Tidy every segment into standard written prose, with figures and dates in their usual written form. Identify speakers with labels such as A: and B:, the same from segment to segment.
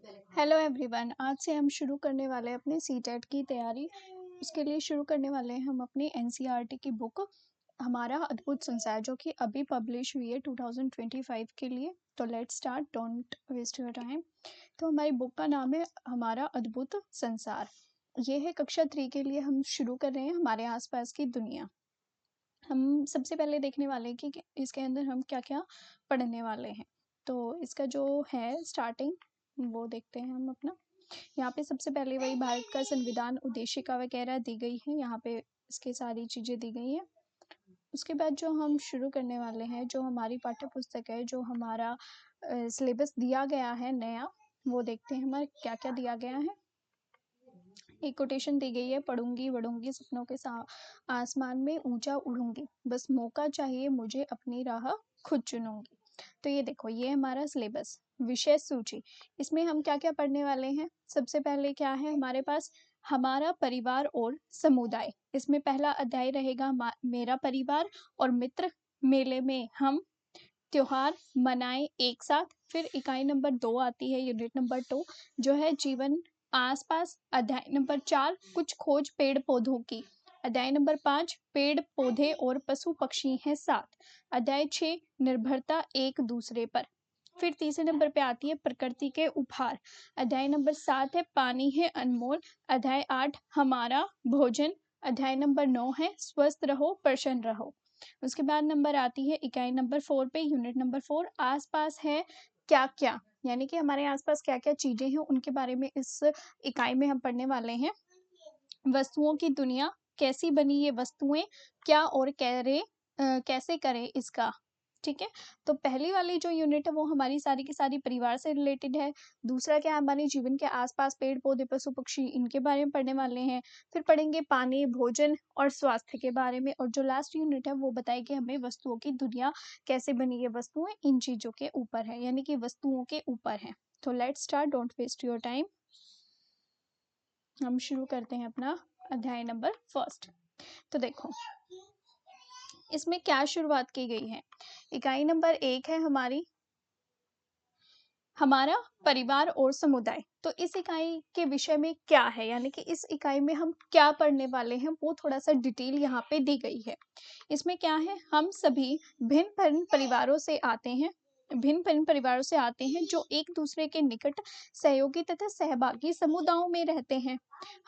A: Hello everyone, आज से हम शुरू करने वाले हैं अपने सीटेट की तैयारी। उसके लिए शुरू करने वाले हैं हम अपनी एनसीईआरटी की बुक हमारा अद्भुत संसार, जो कि अभी पब्लिश हुई है 2025 के लिए। तो let's start, don't waste your time. तो हमारी बुक का नाम है हमारा अद्भुत संसार। ये है कक्षा 3 के लिए हम शुरू कर रहे हैं हमारे आसपास की दुनिया। हम सबसे पहले देखने वाले हैं कि इसके अंदर हम क्या क्या पढ़ने वाले हैं। तो इसका जो है स्टार्टिंग वो देखते हैं हम अपना। यहाँ पे सबसे पहले वही भारत का संविधान, उद्देशिका वगैरह दी गई है, यहाँ पे इसकी सारी चीज़ें दी गई हैं। उसके बाद जो हम शुरू करने वाले हैं, जो हमारी पाठ्य पुस्तक है, जो हमारा सिलेबस दिया गया है नया, वो देखते हैं हमारा क्या क्या दिया गया है। एक कोटेशन दी गई है, पढ़ूंगी बढ़ूंगी सपनों के आसमान में ऊंचा उड़ूंगी, बस मौका चाहिए मुझे अपनी राह खुद चुनूंगी। तो ये देखो, ये हमारा सिलेबस, विषय सूची। इसमें हम क्या क्या पढ़ने वाले हैं। सबसे पहले क्या है हमारे पास, हमारा परिवार और समुदाय। इसमें पहला अध्याय रहेगा मेरा परिवार और मित्र, मेले में हम त्योहार मनाएं एक साथ। फिर इकाई नंबर 2 आती है, यूनिट नंबर 2, जो है जीवन आसपास। अध्याय नंबर 4, कुछ खोज पेड़ पौधों की। अध्याय नंबर 5, पेड़ पौधे और पशु पक्षी हैं साथ। अध्याय 6, निर्भरता एक दूसरे पर। फिर तीसरे नंबर पे आती है प्रकृति के उपहार। अध्याय नंबर 7 है पानी है अनमोल। अध्याय 8, हमारा भोजन। अध्याय नंबर 9 है स्वस्थ रहो प्रसन्न रहो। उसके बाद नंबर आती है इकाई नंबर 4 पे, यूनिट नंबर 4, आसपास है क्या क्या, यानी कि हमारे आसपास क्या क्या चीजें हैं उनके बारे में इस इकाई में हम पढ़ने वाले हैं। वस्तुओं की दुनिया, कैसी बनी ये वस्तुएं, क्या और कैसे करें इसका। ठीक है। तो पहली वाली जो यूनिट है वो हमारी सारी की सारी परिवार से रिलेटेड है। दूसरा क्या, हमारे जीवन के आसपास पेड़ पौधे पशु पक्षी, इनके बारे में पढ़ने वाले हैं। फिर पढ़ेंगे पानी, भोजन और स्वास्थ्य के बारे में। और जो लास्ट यूनिट है वो बताएगी हमें वस्तुओं की दुनिया, कैसे बनी ये वस्तुएं, इन चीजों के ऊपर है, यानी कि वस्तुओं के ऊपर है। तो let's start, don't waste your time. हम शुरू करते हैं अपना अध्याय नंबर 1। तो देखो इसमें क्या शुरुआत की गई है। इकाई नंबर 1 है हमारी हमारा परिवार और समुदाय। तो इस इकाई के विषय में क्या है, यानी कि इस इकाई में हम क्या पढ़ने वाले हैं, वो थोड़ा सा डिटेल यहाँ पे दी गई है। इसमें क्या है, हम सभी भिन्न भिन्न परिवारों से आते हैं जो एक दूसरे के निकट सहयोगी तथा सहभागी समुदायों में रहते हैं।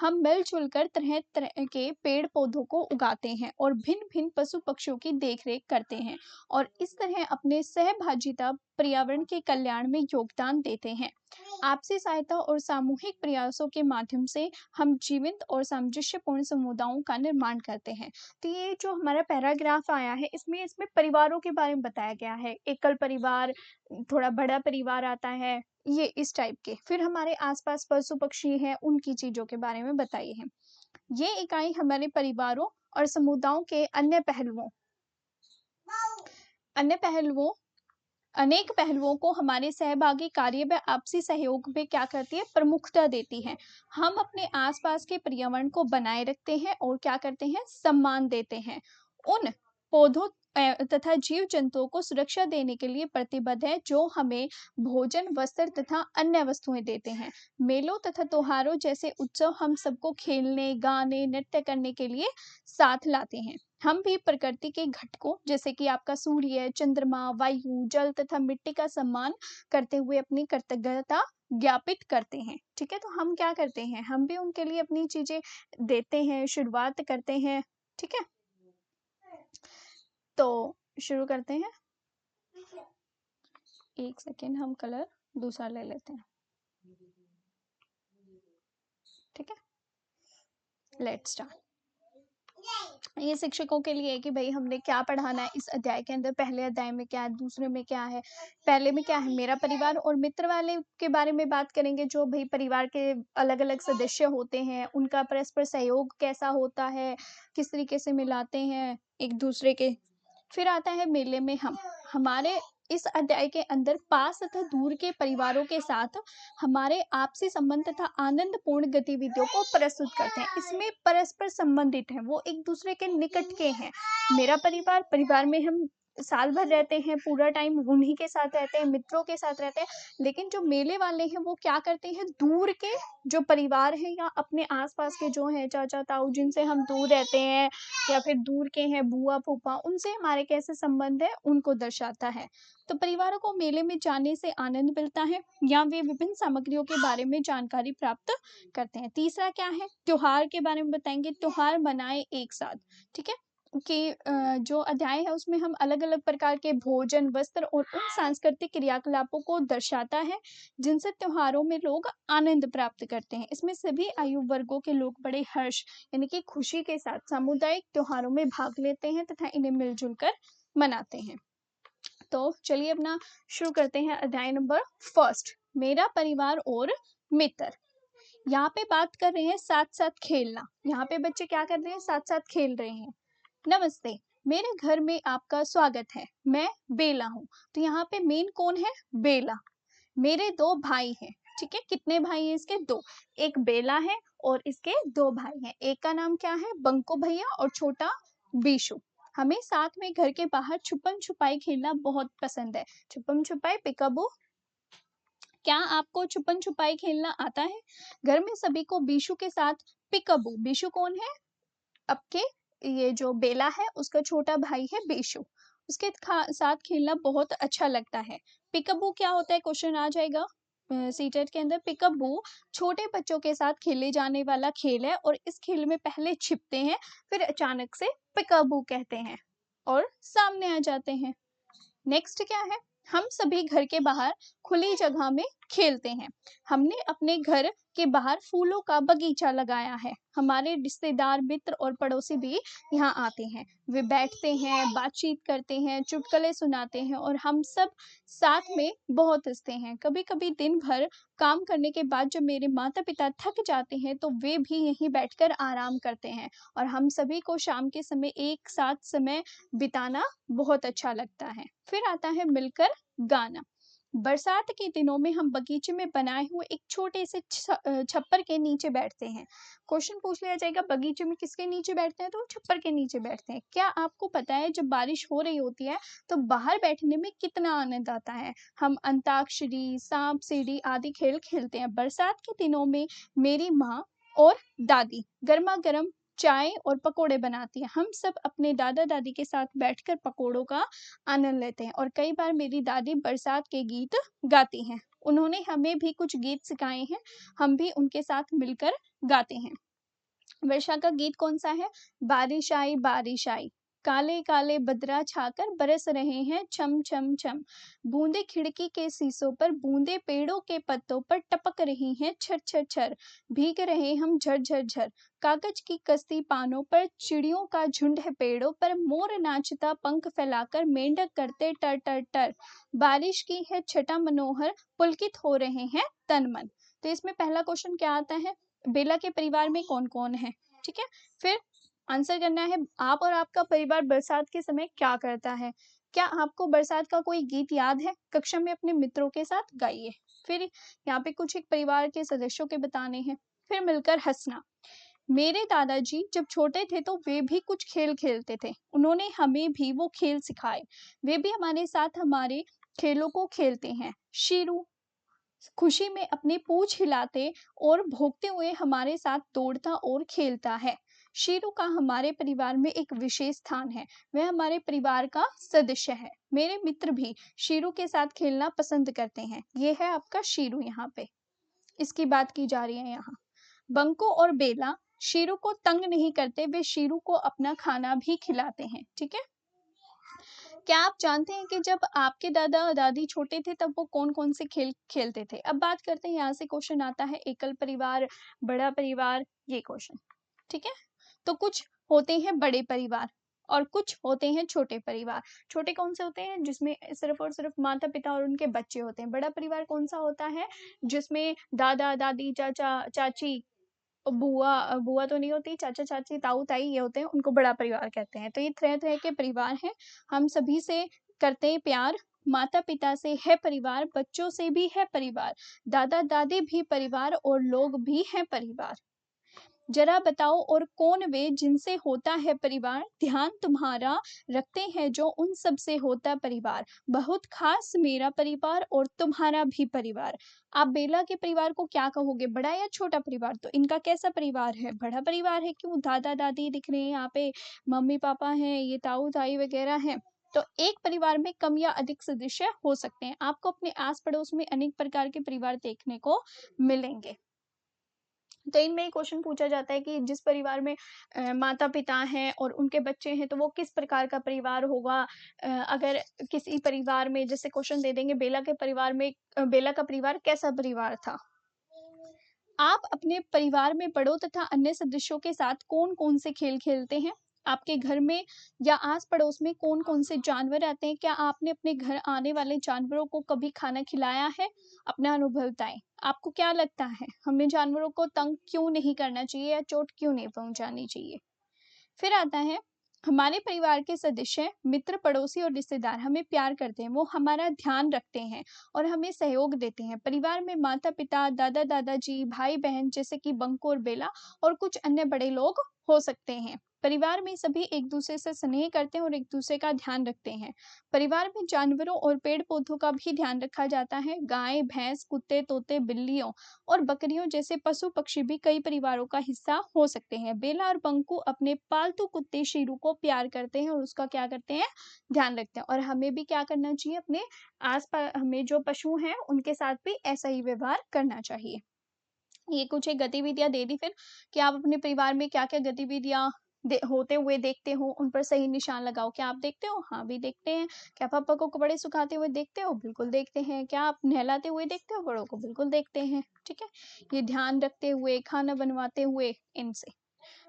A: हम मिलजुल कर तरह तरह के पेड़ पौधों को उगाते हैं और भिन्न भिन्न पशु पक्षियों की देखरेख करते हैं, और इस तरह अपने सहभागिता पर्यावरण के कल्याण में योगदान देते हैं। आपसी सहायता और सामूहिक प्रयासों के माध्यम से हम जीवंत और सामंजस्यपूर्ण समुदायों का निर्माण करते हैं। तो ये जो हमारा पैराग्राफ आया है, इसमें परिवारों के बारे में बताया गया है। एकल परिवार, थोड़ा बड़ा परिवार आता है, ये इस टाइप के। फिर हमारे आसपास पशु पक्षी हैं, उनकी चीजों के बारे में बताइए हैं। ये इकाई हमारे परिवारों और समुदायों के अनेक पहलुओं को हमारे सहभागी कार्य व आपसी सहयोग में क्या करती है, प्रमुखता देती है। हम अपने आसपास के पर्यावरण को बनाए रखते हैं और क्या करते हैं, सम्मान देते हैं। उन पौधों तथा जीव जंतुओं को सुरक्षा देने के लिए प्रतिबद्ध है, जो हमें भोजन, वस्त्र तथा अन्य वस्तुएं देते हैं। मेलों तथा त्योहारों जैसे उत्सव हम सबको खेलने, गाने, नृत्य करने के लिए साथ लाते हैं। हम भी प्रकृति के घटकों जैसे कि आपका सूर्य, चंद्रमा, वायु, जल तथा मिट्टी का सम्मान करते हुए अपनी कृतज्ञता ज्ञापित करते हैं। ठीक है। तो हम क्या करते हैं, हम भी उनके लिए अपनी चीजें देते हैं, शुरुआत करते हैं। ठीक है। तो शुरू करते हैं। एक सेकेंड, हम कलर दूसरा ले लेते हैं। ठीक है, लेट्स स्टार्ट। ये शिक्षकों के लिए है कि भाई हमने क्या पढ़ाना है इस अध्याय के अंदर। पहले अध्याय में क्या है, दूसरे में क्या है। पहले में क्या है, मेरा परिवार और मित्र वाले के बारे में बात करेंगे, जो भाई परिवार के अलग अलग सदस्य होते हैं, उनका परस्पर सहयोग कैसा होता है, किस तरीके से मिलाते हैं एक दूसरे के। फिर आता है मेले में हम। हमारे इस अध्याय के अंदर पास तथा दूर के परिवारों के साथ हमारे आपसी संबंध तथा आनंदपूर्ण गतिविधियों को प्रस्तुत करते हैं। इसमें परस्पर संबंधित है, वो एक दूसरे के निकट के हैं। मेरा परिवार में हम साल भर रहते हैं, पूरा टाइम उन्हीं के साथ रहते हैं, मित्रों के साथ रहते हैं। लेकिन जो मेले वाले हैं वो क्या करते हैं, दूर के जो परिवार हैं या अपने आसपास के जो हैं चाचा ताऊ जिनसे हम दूर रहते हैं या फिर दूर के हैं बुआ फूफा, उनसे हमारे कैसे संबंध है उनको दर्शाता है। तो परिवारों को मेले में जाने से आनंद मिलता है या वे विभिन्न सामग्रियों के बारे में जानकारी प्राप्त करते हैं। तीसरा क्या है, त्योहार के बारे में बताएंगे, त्योहार मनाए एक साथ। ठीक है, कि जो अध्याय है उसमें हम अलग-अलग प्रकार के भोजन, वस्त्र और उन सांस्कृतिक क्रियाकलापों को दर्शाता है जिनसे त्योहारों में लोग आनंद प्राप्त करते हैं। इसमें सभी आयु वर्गों के लोग बड़े हर्ष यानी कि खुशी के साथ सामुदायिक त्योहारों में भाग लेते हैं तथा इन्हें मिलजुल कर मनाते हैं। तो चलिए अपना शुरू करते हैं अध्याय नंबर फर्स्ट, मेरा परिवार और मित्र। यहाँ पे बात कर रहे हैं साथ साथ खेलना। यहाँ पे बच्चे क्या कर रहे हैं, साथ साथ खेल रहे हैं। नमस्ते, मेरे घर में आपका स्वागत है, मैं बेला हूँ। तो यहाँ पे मेन कौन है, बेला। मेरे दो भाई हैं। ठीक है, कितने भाई हैं इसके, दो। एक बेला है और इसके दो भाई हैं। एक का नाम क्या है, बंको भैया, और छोटा बीशु। हमें साथ में घर के बाहर छुपन छुपाई खेलना बहुत पसंद है। छुपन छुपाई, पिकाबू। क्या आपको छुपन छुपाई खेलना आता है? घर में सभी को बीशु के साथ पिकाबू, बीशु कौन है, आपके ये जो बेला है उसका छोटा भाई है बीशु, उसके साथ खेलना बहुत अच्छा लगता है। पिकअबू क्या होता है, क्वेश्चन आ जाएगा सीटेट के अंदर। पिकअबू छोटे बच्चों के साथ खेले जाने वाला खेल है और इस खेल में पहले छिपते हैं, फिर अचानक से पिकअबू कहते हैं और सामने आ जाते हैं। नेक्स्ट क्या है, हम सभी घर के बाहर खुली जगह में खेलते हैं। हमने अपने घर के बाहर फूलों का बगीचा लगाया है। हमारे रिश्तेदार, मित्र और पड़ोसी भी यहाँ आते हैं। वे बैठते हैं, बातचीत करते हैं, चुटकुले सुनाते हैं और हम सब साथ में बहुत हंसते हैं। कभी कभी दिन भर काम करने के बाद जब मेरे माता पिता थक जाते हैं तो वे भी यहीं बैठकर आराम करते हैं और हम सभी को शाम के समय एक साथ समय बिताना बहुत अच्छा लगता है। फिर आता है मिलकर गाना। बरसात के दिनों में हम बगीचे में बनाए हुए एक छोटे से छप्पर के नीचे बैठते हैं। क्वेश्चन पूछ लिया जाएगा, बगीचे में किसके नीचे बैठते हैं, तो छप्पर के नीचे बैठते हैं। क्या आपको पता है जब बारिश हो रही होती है तो बाहर बैठने में कितना आनंद आता है। हम अंताक्षरी, सांप सीढ़ी आदि खेल खेलते हैं। बरसात के दिनों में मेरी माँ और दादी गर्मा गर्म चाय और पकोड़े बनाती है। हम सब अपने दादा दादी के साथ बैठकर पकोड़ों का आनंद लेते हैं और कई बार मेरी दादी बरसात के गीत गाती हैं। उन्होंने हमें भी कुछ गीत सिखाए हैं, हम भी उनके साथ मिलकर गाते हैं। वर्षा का गीत कौन सा है, बारिश आई, काले काले बदरा छाकर बरस रहे हैं छम छम छम, बूंदे खिड़की के शीशों पर, बूंदे पेड़ों के पत्तों पर टपक रही हैं छर छर छर, भीग रहे हम झर झर झर, कागज की कश्ती पानों पर, चिड़ियों का झुंड है पेड़ों पर, मोर नाचता पंख फैलाकर, मेंढक करते टर टर टर, बारिश की है छटा मनोहर, पुलकित हो रहे हैं तन मन। तो इसमें पहला क्वेश्चन क्या आता है, बेला के परिवार में कौन कौन है। ठीक है, फिर आंसर करना है, आप और आपका परिवार बरसात के समय क्या करता है। क्या आपको बरसात का कोई गीत याद है, कक्षा में अपने मित्रों के साथ गाइए। फिर यहाँ पे कुछ एक परिवार के सदस्यों के बताने हैं। फिर मिलकर हंसना। मेरे दादाजी जब छोटे थे तो वे भी कुछ खेल खेलते थे, उन्होंने हमें भी वो खेल सिखाए, वे भी हमारे साथ हमारे खेलों को खेलते हैं। शीरू खुशी में अपनी पूंछ हिलाते और भौंकते हुए हमारे साथ दौड़ता और खेलता है। शीरू का हमारे परिवार में एक विशेष स्थान है, वह हमारे परिवार का सदस्य है। मेरे मित्र भी शीरू के साथ खेलना पसंद करते हैं। ये है आपका शीरू, यहाँ पे इसकी बात की जा रही है। यहाँ बंको और बेला शीरू को तंग नहीं करते, वे शीरू को अपना खाना भी खिलाते हैं। ठीक है, क्या आप जानते हैं कि जब आपके दादा दादी छोटे थे तब वो कौन कौन से खेल खेलते थे। अब बात करते हैं, यहाँ से क्वेश्चन आता है, एकल परिवार, बड़ा परिवार, ये क्वेश्चन। ठीक है, तो कुछ होते हैं बड़े परिवार और कुछ होते हैं छोटे परिवार। छोटे कौन से होते हैं, जिसमें सिर्फ और सिर्फ माता पिता और उनके बच्चे होते हैं। बड़ा परिवार कौन सा होता है, जिसमें दादा दादी, चाचा चाची, बुआ बुआ तो नहीं होती, चाचा चाची, ताऊ ताई, ये होते हैं, उनको बड़ा परिवार कहते हैं। तो ये तरह तरह के परिवार हैं। हम सभी से करते हैं प्यार, माता पिता से है परिवार, बच्चों से भी है परिवार, दादा दादी भी परिवार और लोग भी हैं परिवार। जरा बताओ और कौन वे जिनसे होता है परिवार, ध्यान तुम्हारा रखते हैं जो उन सब से होता परिवार, बहुत खास मेरा परिवार और तुम्हारा भी परिवार। आप बेला के परिवार को क्या कहोगे, बड़ा या छोटा परिवार? तो इनका कैसा परिवार है, बड़ा परिवार है। क्यों, दादा दादी दिख रहे हैं यहाँ पे, मम्मी पापा हैं, ये ताऊ ताई वगैरह हैं। तो एक परिवार में कम या अधिक सदस्य हो सकते हैं। आपको अपने आस पड़ोस में अनेक प्रकार के परिवार देखने को मिलेंगे। तो इनमें एक क्वेश्चन पूछा जाता है कि जिस परिवार में माता पिता हैं और उनके बच्चे हैं तो वो किस प्रकार का परिवार होगा। अगर किसी परिवार में, जैसे क्वेश्चन दे देंगे बेला के परिवार में, बेला का परिवार कैसा परिवार था। आप अपने परिवार में बड़ों तथा अन्य सदस्यों के साथ कौन कौन से खेल खेलते हैं। आपके घर में या आस पड़ोस में कौन कौन से जानवर आते हैं। क्या आपने अपने घर आने वाले जानवरों को कभी खाना खिलाया है। अपना अनुभव बताएं। आपको क्या लगता है हमें जानवरों को तंग क्यों नहीं करना चाहिए या चोट क्यों नहीं पहुंचानी चाहिए। फिर आता है, हमारे परिवार के सदस्य, मित्र, पड़ोसी और रिश्तेदार हमें प्यार करते हैं, वो हमारा ध्यान रखते हैं और हमें सहयोग देते हैं। परिवार में माता पिता, दादा दादाजी, भाई बहन जैसे कि बंकू और बेला और कुछ अन्य बड़े लोग हो सकते हैं। परिवार में सभी एक दूसरे से स्नेह करते हैं और एक दूसरे का ध्यान रखते हैं। परिवार में जानवरों और पेड़ पौधों का भी ध्यान रखा जाता है। गाय, भैंस, कुत्ते, तोते, बिल्लियों और बकरियों जैसे पशु पक्षी भी कई परिवारों का हिस्सा हो सकते हैं। बेला और बंकू अपने पालतू कुत्ते शीरू को प्यार करते हैं और उसका क्या करते हैं, ध्यान रखते हैं। और हमें भी क्या करना चाहिए, अपने आसपास हमें जो पशु हैं उनके साथ भी ऐसा ही व्यवहार करना चाहिए। ये कुछ एक गतिविधियां दे दी फिर कि आप अपने परिवार में क्या क्या गतिविधियां होते हुए देखते हो, उन पर सही निशान लगाओ। क्या आप देखते हो, हाँ भी देखते हैं। क्या पापा को कपड़े सुखाते हुए देखते हो, बिल्कुल देखते हैं। क्या आप नहलाते हुए देखते हो बड़ों को, बिल्कुल देखते हैं। ठीक है, ये ध्यान रखते हुए, खाना बनवाते हुए, इनसे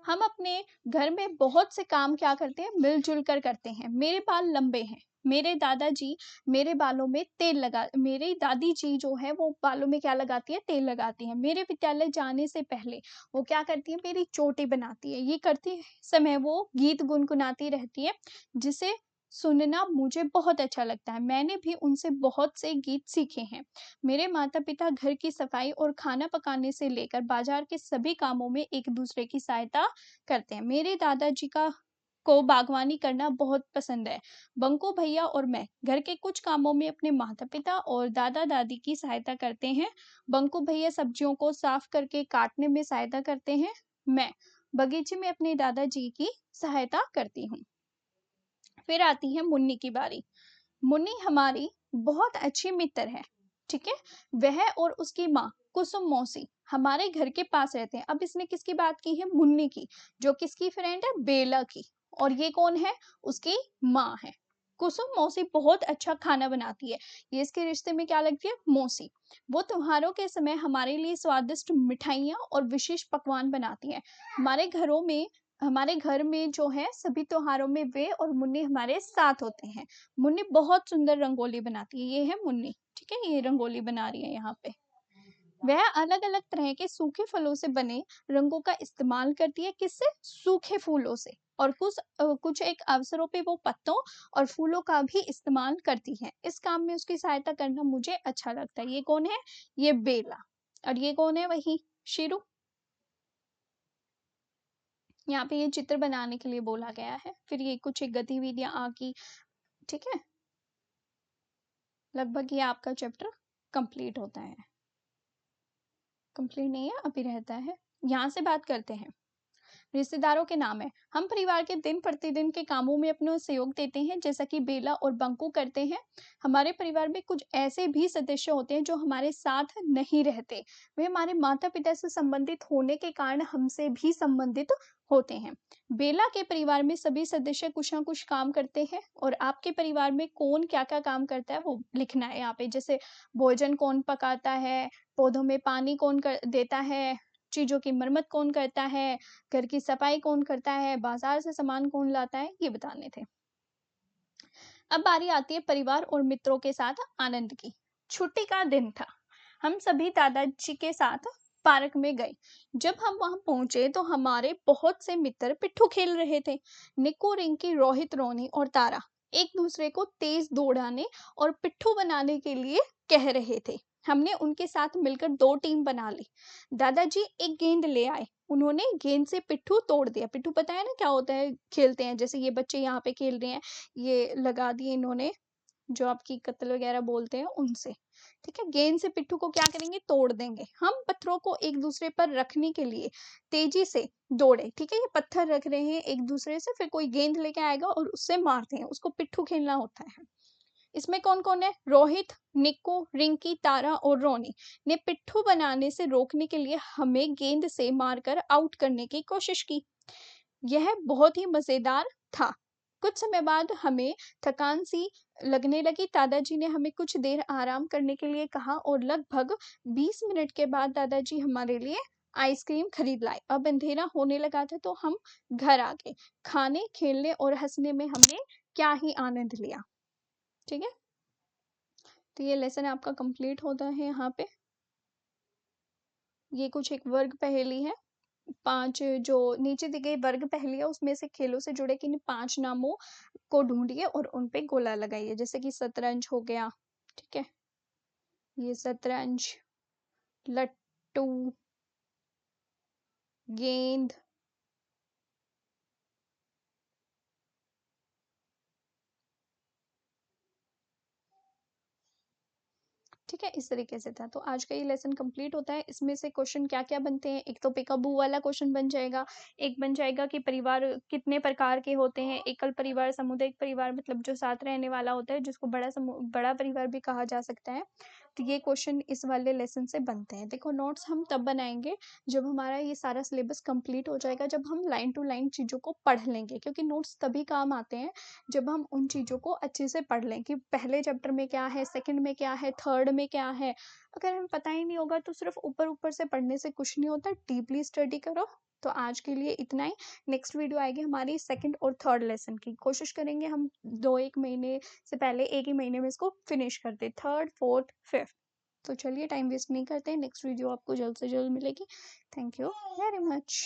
A: हम अपने घर में बहुत से काम क्या करते हैं, मिलजुल कर करते हैं। मेरे बाल लंबे हैं, मेरे दादाजी मेरे बालों में तेल लगा, मेरी दादी जी जो है वो बालों में क्या लगाती है, तेल लगाती है। मेरे विद्यालय जाने से पहले वो क्या करती है, मेरी चोटी बनाती है। ये करती समय वो गीत गुनगुनाती रहती है, जिसे सुनना मुझे बहुत अच्छा लगता है। मैंने भी उनसे बहुत से गीत सीखे हैं। मेरे माता पिता घर की सफाई और खाना पकाने से लेकर बाजार के सभी कामों में एक दूसरे की सहायता करते हैं। मेरे दादाजी को बागवानी करना बहुत पसंद है। बंको भैया और मैं घर के कुछ कामों में अपने माता पिता और दादा दादी की सहायता करते हैं। बंको भैया सब्जियों को साफ करके काटने में सहायता करते हैं। मैं बगीचे में अपने दादाजी की सहायता करती हूँ। फिर आती है मुन्नी की बारी। मुन्नी हमारी बहुत अच्छी मित्र है। ठीक है, वह और उसकी माँ कुसुम मौसी हमारे घर के पास रहते हैं। अब इसने किसकी बात की है, मुन्नी की, जो किसकी फ्रेंड है, बेला की। और ये कौन है, उसकी माँ है। कुसुम मौसी बहुत अच्छा खाना बनाती है। ये इसके रिश्ते में क्या लगती है, मौसी। वो त्योहारों के समय हमारे लिए स्वादिष्ट मिठाइयाँ और विशेष पकवान बनाती है। हमारे घर में जो है सभी त्योहारों में वे और मुन्नी हमारे साथ होते हैं। मुन्नी बहुत सुंदर रंगोली बनाती है। ये है मुन्नी, ठीक है, ये रंगोली बना रही है यहाँ पे। वह अलग अलग तरह के सूखे फलों से बने रंगों का इस्तेमाल करती है। किससे, सूखे फूलों से। और कुछ एक अवसरों पे वो पत्तों और फूलों का भी इस्तेमाल करती है। इस काम में उसकी सहायता करना मुझे अच्छा लगता है। ये कौन है, ये बेला। और ये कौन है, वही शीरू। यहाँ पे ये चित्र बनाने के लिए बोला गया है। फिर ये कुछ एक गतिविधियां आकी। ठीक है, लगभग ये आपका चैप्टर कंप्लीट होता है। कंप्लीट नहीं है, अभी रहता है। यहाँ से बात करते हैं, रिश्तेदारों के नाम है। हम परिवार के दिन प्रतिदिन के कामों में अपना सहयोग देते हैं, जैसा कि बेला और बंकू करते हैं। हमारे परिवार में कुछ ऐसे भी सदस्य होते हैं जो हमारे साथ नहीं रहते। वे हमारे माता पिता से संबंधित होने के कारण हमसे भी संबंधित होते हैं। बेला के परिवार में सभी सदस्य कुछ ना कुछ काम करते हैं। और आपके परिवार में कौन क्या क्या काम करता है वो लिखना है यहाँ पे। जैसे भोजन कौन पकाता है, पौधों में पानी कौन देता है, चीजों की मरम्मत कौन करता है, घर की सफाई कौन करता है, बाजार से सामान कौन लाता है, ये बताने थे। अब बारी आती है परिवार और मित्रों के साथ आनंद की। छुट्टी का दिन था। हम सभी दादाजी के साथ पार्क में गए। जब हम वहां पहुंचे तो हमारे बहुत से मित्र पिट्ठू खेल रहे थे। निक्कू, रिंकी, रोहित, रोनी और तारा एक दूसरे को तेज दौड़ाने और पिट्ठू बनाने के लिए कह रहे थे। हमने उनके साथ मिलकर 2 टीम बना ली। दादाजी एक गेंद ले आए, उन्होंने गेंद से पिट्ठू तोड़ दिया। पिट्ठू पता है ना क्या होता है, खेलते हैं, जैसे ये बच्चे यहाँ पे खेल रहे हैं, ये लगा दिए इन्होंने, जो आपकी कत्ल वगैरह बोलते हैं उनसे, ठीक है। गेंद से पिट्ठू को क्या करेंगे, तोड़ देंगे। हम पत्थरों को एक दूसरे पर रखने के लिए तेजी से दौड़े, ठीक है। ये पत्थर रख रहे हैं एक दूसरे से, फिर कोई गेंद लेके आएगा और उससे मारते हैं, उसको पिट्ठू खेलना होता है। इसमें कौन कौन है, रोहित, निक्कू, रिंकी, तारा और रोनी ने पिट्ठू बनाने से रोकने के लिए हमें गेंद से मारकर आउट करने की कोशिश की। यह बहुत ही मजेदार था। कुछ समय बाद हमें थकान सी लगने लगी। दादाजी ने हमें कुछ देर आराम करने के लिए कहा और लगभग 20 मिनट के बाद दादाजी हमारे लिए आइसक्रीम खरीद लाए। अब अंधेरा होने लगा था तो हम घर आ गए। खाने, खेलने और हंसने में हमने क्या ही आनंद लिया, ठीक है। तो ये लेसन आपका कंप्लीट होता है यहाँ पे। ये कुछ एक वर्ग पहेली है। 5 जो नीचे दी गई वर्ग पहेली है उसमें से खेलों से जुड़े किन्हीं 5 नामों को ढूंढिए और उन पे गोला लगाइए। जैसे कि शतरंज हो गया, ठीक है, ये शतरंज, लट्टू, गेंद, ठीक है। इस तरीके से था। तो आज का ये लेसन कंप्लीट होता है। इसमें से क्वेश्चन क्या क्या बनते हैं, एक तो पिकाबू वाला क्वेश्चन बन जाएगा, एक बन जाएगा कि परिवार कितने प्रकार के होते हैं, एकल परिवार, सामुदायिक परिवार, मतलब जो साथ रहने वाला होता है जिसको बड़ा परिवार भी कहा जा सकता है। तो ये क्वेश्चन इस वाले लेसन से बनते हैं। देखो नोट्स हम तब बनाएंगे जब हमारा ये सारा सिलेबस कंप्लीट हो जाएगा, जब हम लाइन टू लाइन चीज़ों को पढ़ लेंगे, क्योंकि नोट्स तभी काम आते हैं जब हम उन चीज़ों को अच्छे से पढ़ लें कि पहले चैप्टर में क्या है, सेकंड में क्या है, थर्ड में क्या है। अगर हमें पता ही नहीं होगा तो सिर्फ ऊपर ऊपर से पढ़ने से कुछ नहीं होता, डीपली स्टडी करो। तो आज के लिए इतना ही। नेक्स्ट वीडियो आएगी हमारी सेकंड और थर्ड लेसन की। कोशिश करेंगे हम 2-1 महीने से पहले एक ही महीने में इसको फिनिश कर दे, थर्ड, फोर्थ, फिफ्थ। तो चलिए टाइम वेस्ट नहीं करते, नेक्स्ट वीडियो आपको जल्द से जल्द मिलेगी। Thank you very much.